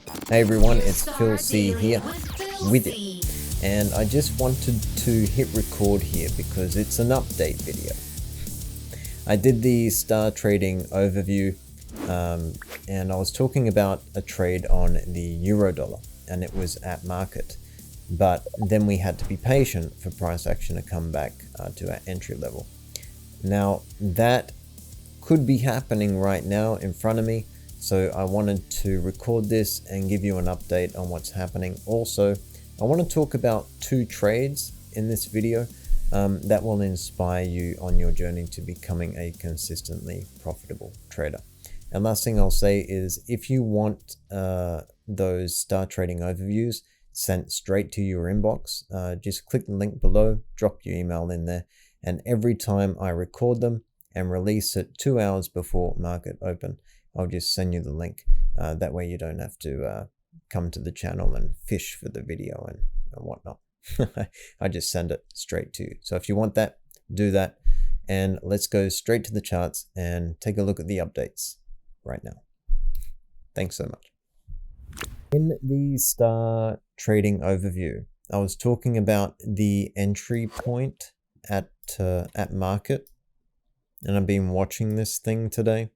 Hey everyone, it's Phil C here with you, and I just wanted to hit record here because it's an update video. I did the star trading overview and I was talking about a trade on the euro dollar, and it was at market, but then we had to be patient for price action to come back to our entry level. Now that could be happening right now in front of me, so I wanted to record this and give you an update on what's happening. Also, I want to talk about two trades in this video that will inspire you on your journey to becoming a consistently profitable trader. And last thing I'll say is, if you want those star trading overviews sent straight to your inbox, just click the link below, drop your email in there, and every time I record them and release it 2 hours before market open, I'll just send you the link. That way you don't have to come to the channel and fish for the video and whatnot. I just send it straight to you. So if you want that, do that. And let's go straight to the charts and take a look at the updates right now. Thanks so much. In the star trading overview, I was talking about the entry point at market, and I've been watching this thing today.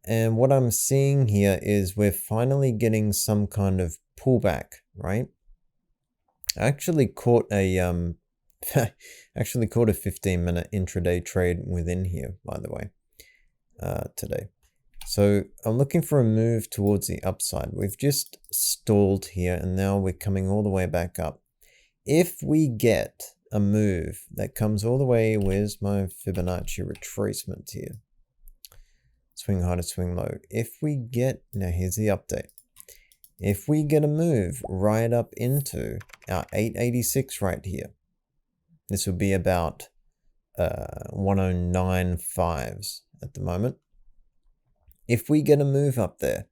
And what I'm seeing here is we're finally getting some kind of pullback, right? I actually caught a 15-minute intraday trade within here, by the way, today. So I'm looking for a move towards the upside. We've just stalled here, and now we're coming all the way back up. If we get a move that comes all the way, where's my Fibonacci retracement here? Swing high to swing low. If we get, now here's the update. If we get a move right up into our 886 right here, this will be about 109.5s at the moment. If we get a move up there,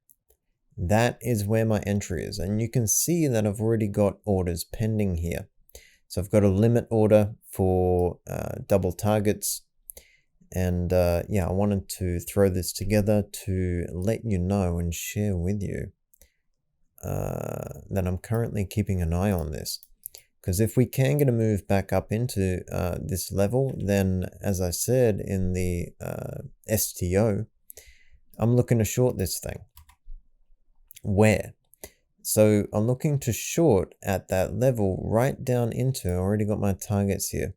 that is where my entry is. And you can see that I've already got orders pending here. So I've got a limit order for double targets. And yeah, I wanted to throw this together to let you know and share with you that I'm currently keeping an eye on this. Because if we can get a move back up into this level, then as I said in the STO, I'm looking to short this thing. Where? So I'm looking to short at that level right down into, I already got my targets here,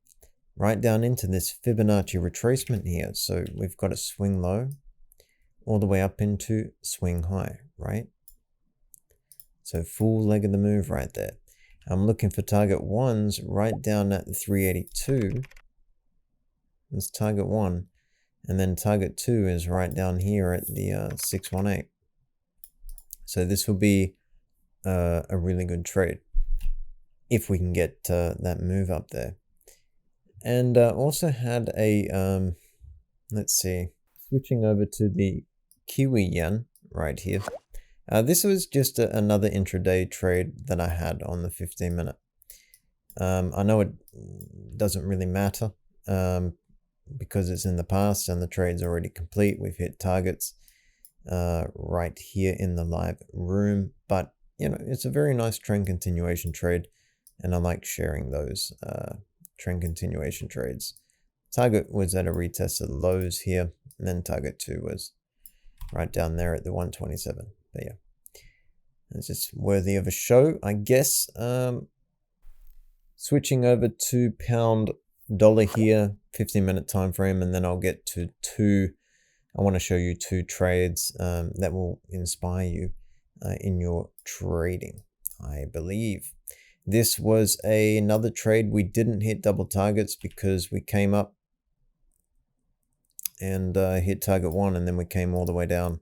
right down into this Fibonacci retracement here. So we've got a swing low all the way up into swing high, right? So full leg of the move right there. I'm looking for target ones right down at the 382. That's target one. And then target two is right down here at the 618. So this will be a really good trade if we can get that move up there. And also had a, let's see, switching over to the Kiwi yen right here. This was just another intraday trade that I had on the 15-minute. I know it doesn't really matter because it's in the past and the trade's already complete. We've hit targets right here in the live room, but you know, it's a very nice trend continuation trade, and I like sharing those trend continuation trades. Target was at a retest of the lows here, and then target two was right down there at the 127. But yeah, it's just worthy of a show, I guess. Switching over to pound dollar here, 15-minute time frame, and then I'll get to I want to show you two trades that will inspire you in your trading, I believe. This was another trade. We didn't hit double targets because we came up and hit target one, and then we came all the way down,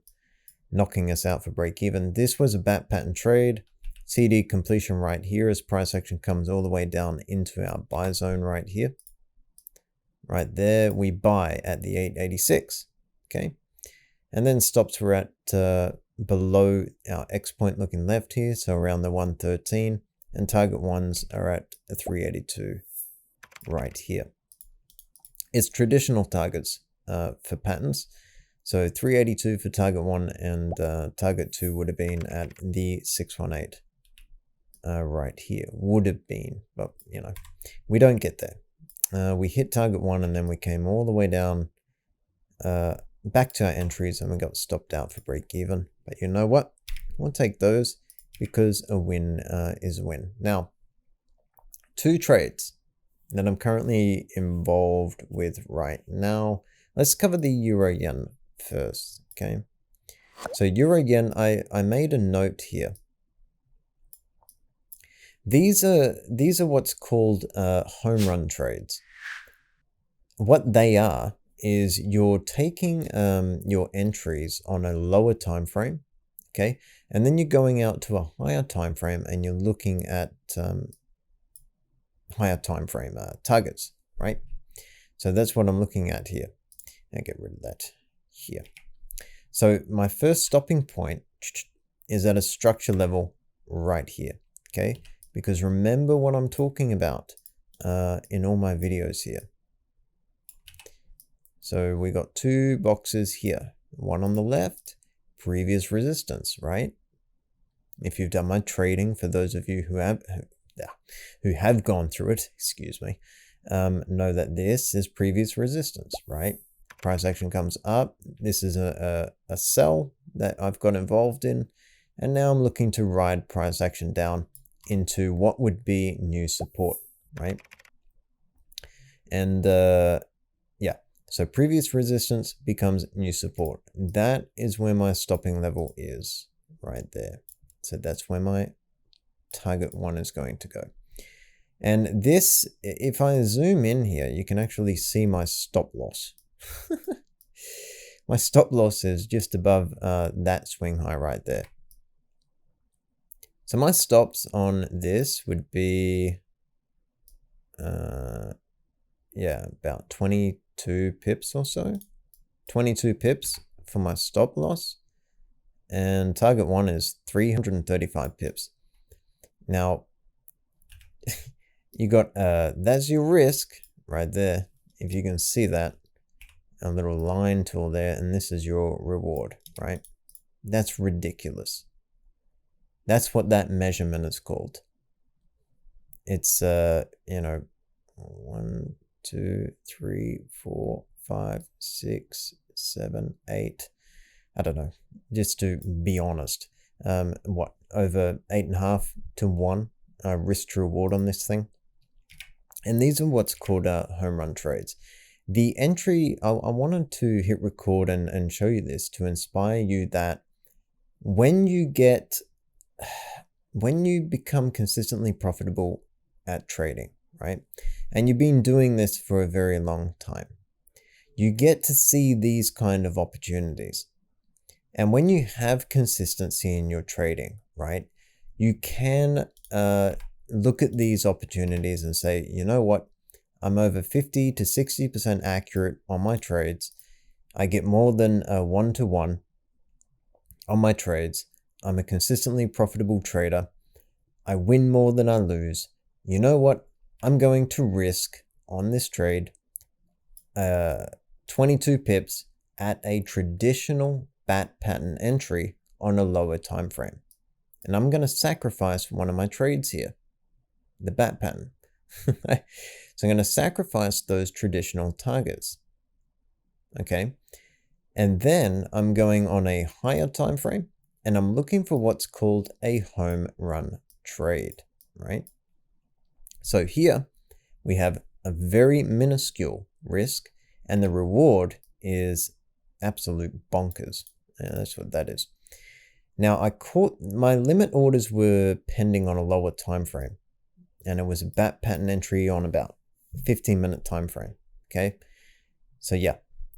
knocking us out for break even. This was a bat pattern trade. CD completion right here as price action comes all the way down into our buy zone right here. Right there, we buy at the 886. Okay, and then stops were at below our X point looking left here, so around the 113, and target ones are at the 382 right here. It's traditional targets for patterns. So 382 for target 1, and target 2 would have been at the 618 right here. Would have been, but you know, we don't get there. We hit target 1 and then we came all the way down back to our entries and we got stopped out for break even. But you know what? We'll take those because a win is a win. Now, 2 trades that I'm currently involved with right now. Let's cover the Euro Yen first, okay? So Euro Yen, I made a note here. These are what's called home run trades. What they are is you're taking your entries on a lower time frame, okay? And then you're going out to a higher time frame and you're looking at higher time frame targets, right? So that's what I'm looking at here. I'll get rid of that here. So my first stopping point is at a structure level right here, okay? Because remember what I'm talking about in all my videos here. So we got 2 boxes here. One on the left, previous resistance, right? If you've done my trading, for those of you who have gone through it, excuse me, know that this is previous resistance, right? Price action comes up. This is a sell that I've got involved in. And now I'm looking to ride price action down into what would be new support, right? And yeah, so previous resistance becomes new support. That is where my stopping level is right there. So that's where my target 1 is going to go. And this, if I zoom in here, you can actually see my stop loss. My stop loss is just above that swing high right there. So my stops on this would be, yeah, about 22 pips or so. 22 pips for my stop loss. And target 1 is 335 pips. Now, you got, that's your risk right there. If you can see that, a little line tool there, and this is your reward, right? That's ridiculous. That's what that measurement is called. It's, you know, 1, 2, 3, 4, 5, 6, 7, 8. I don't know, just to be honest. What, over 8.5 to 1 risk to reward on this thing? And these are what's called home run trades. The entry, I wanted to hit record and show you this to inspire you that when you become consistently profitable at trading, right? And you've been doing this for a very long time, you get to see these kind of opportunities. And when you have consistency in your trading, right, you can look at these opportunities and say, you know what? I'm over 50 to 60% accurate on my trades. I get more than a 1-to-1 on my trades. I'm a consistently profitable trader. I win more than I lose. You know what? I'm going to risk on this trade 22 pips at a traditional bat pattern entry on a lower time frame. And I'm going to sacrifice one of my trades here, the bat pattern. So I'm going to sacrifice those traditional targets. Okay. And then I'm going on a higher time frame and I'm looking for what's called a home run trade, right? So here we have a very minuscule risk and the reward is absolute bonkers. Yeah, that's what that is. Now my limit orders were pending on a lower time frame and it was a bat pattern entry on about 15-minute time frame. Okay. So yeah,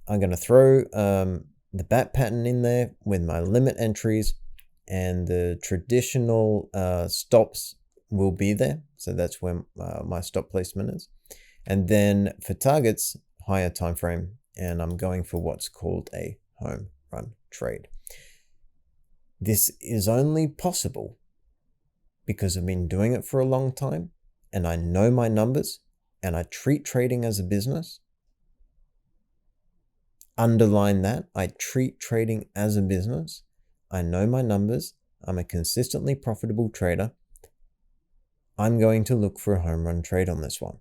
I'm going to throw the bat pattern in there with my limit entries and the traditional stops will be there. So that's where my stop placement is. And then for targets, higher time frame, and I'm going for what's called a home run trade. This is only possible because I've been doing it for a long time and I know my numbers and I treat trading as a business. underline that. I treat trading as a business. I know my numbers. I'm a consistently profitable trader. I'm going to look for a home run trade on this one.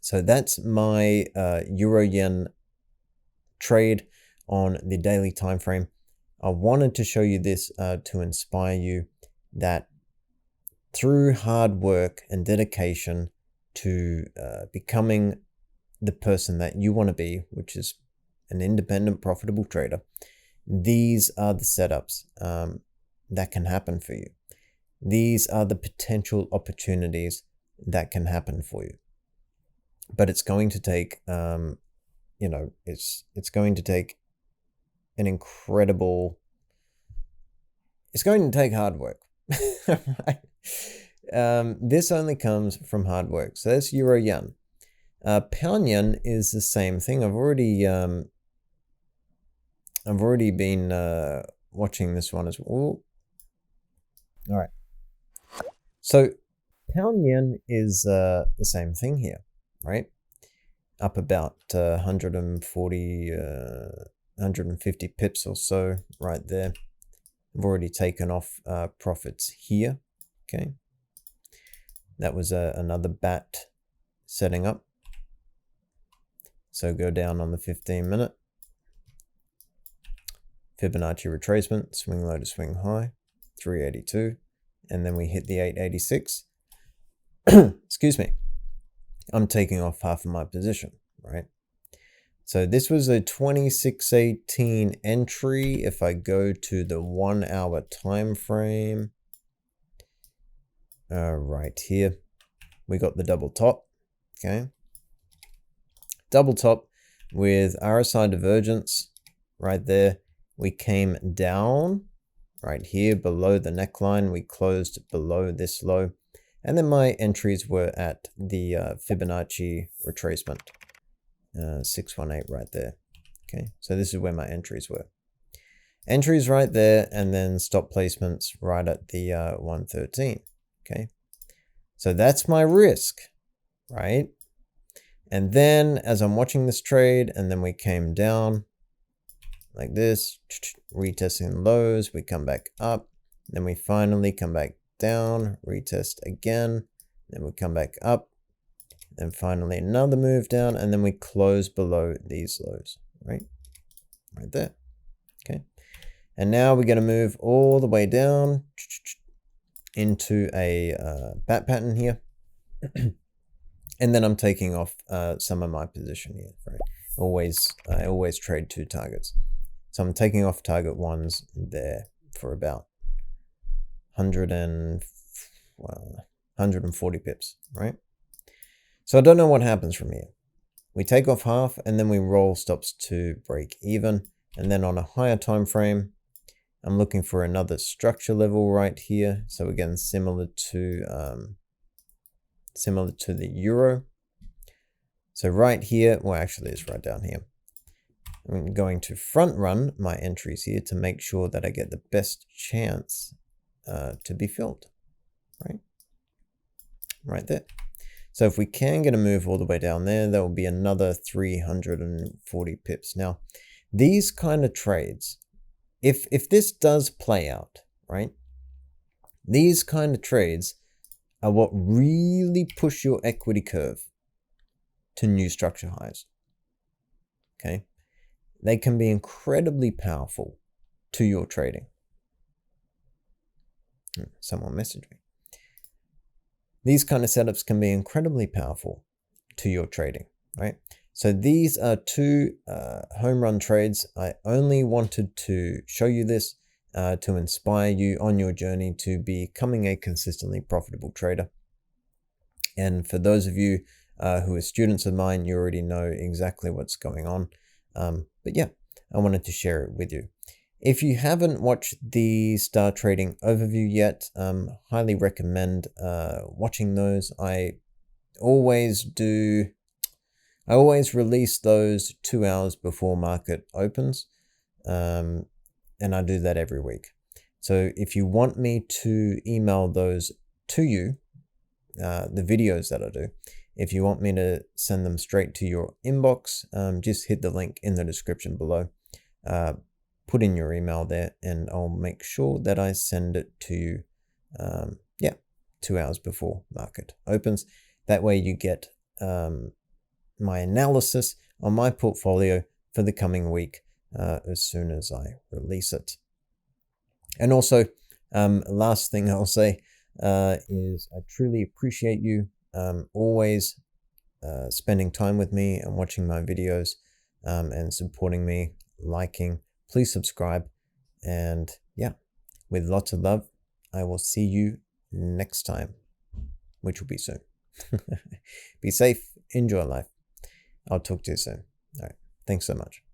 So that's my Euro Yen trade on the daily time frame. I wanted to show you this to inspire you that through hard work and dedication to becoming the person that you want to be, which is an independent, profitable trader, these are the setups that can happen for you. These are the potential opportunities that can happen for you. But it's going to take, it's going to take an incredible, it's going to take hard work, right? This only comes from hard work. So that's Euro Yen. Pound Yen is the same thing. I've already been watching this one as well. All right. So Pound Yen is the same thing here, right? Up about 140, 150 pips or so right there. I've already taken off profits here. Okay. That was another bat setting up. So go down on the 15-minute. Fibonacci retracement, swing low to swing high, 382. And then we hit the 886. Excuse me. I'm taking off half of my position, right? So this was a 2618 entry. If I go to the 1 hour time frame, right here, we got the double top, okay? Double top with RSI divergence right there. We came down right here below the neckline. We closed below this low. And then my entries were at the Fibonacci retracement, 618 right there. Okay, so this is where my entries were. Entries right there, and then stop placements right at the 113. Okay, so that's my risk, right? And then as I'm watching this trade, and then we came down like this, retesting lows, we come back up, then we finally come back down, retest again, then we come back up, then finally another move down, and then we close below these lows, right? Right there. Okay. And now we're going to move all the way down into a bat pattern here. And then I'm taking off some of my position here, right? I always trade two targets. So I'm taking off target ones there for about 140 pips, right? So I don't know what happens from here. We take off half and then we roll stops to break even. And then on a higher time frame, I'm looking for another structure level right here. So again, similar to the euro. So right here, well, actually it's right down here. I'm going to front run my entries here to make sure that I get the best chance to be filled, right? Right there. So if we can get a move all the way down there, there will be another 340 pips. Now, these kind of trades, if this does play out, right? These kind of trades are what really push your equity curve to new structure highs, okay? They can be incredibly powerful to your trading. Someone messaged me. These kind of setups can be incredibly powerful to your trading, right? So these are two home run trades. I only wanted to show you this to inspire you on your journey to becoming a consistently profitable trader. And for those of you who are students of mine, you already know exactly what's going on. But yeah, I wanted to share it with you. If you haven't watched the Star Trading overview yet, highly recommend watching those. I always release those 2 hours before market opens, and I do that every week. So if you want me to email those to you, the videos that I do, If you want me to send them straight to your inbox, just hit the link in the description below. Put in your email there, and I'll make sure that I send it to you, 2 hours before market opens. That way you get my analysis on my portfolio for the coming week as soon as I release it. And also, last thing I'll say is I truly appreciate you always spending time with me and watching my videos and supporting me, liking. Please subscribe, and yeah, with lots of love, I will see you next time, which will be soon. Be safe, enjoy life. I'll talk to you soon. All right, thanks so much.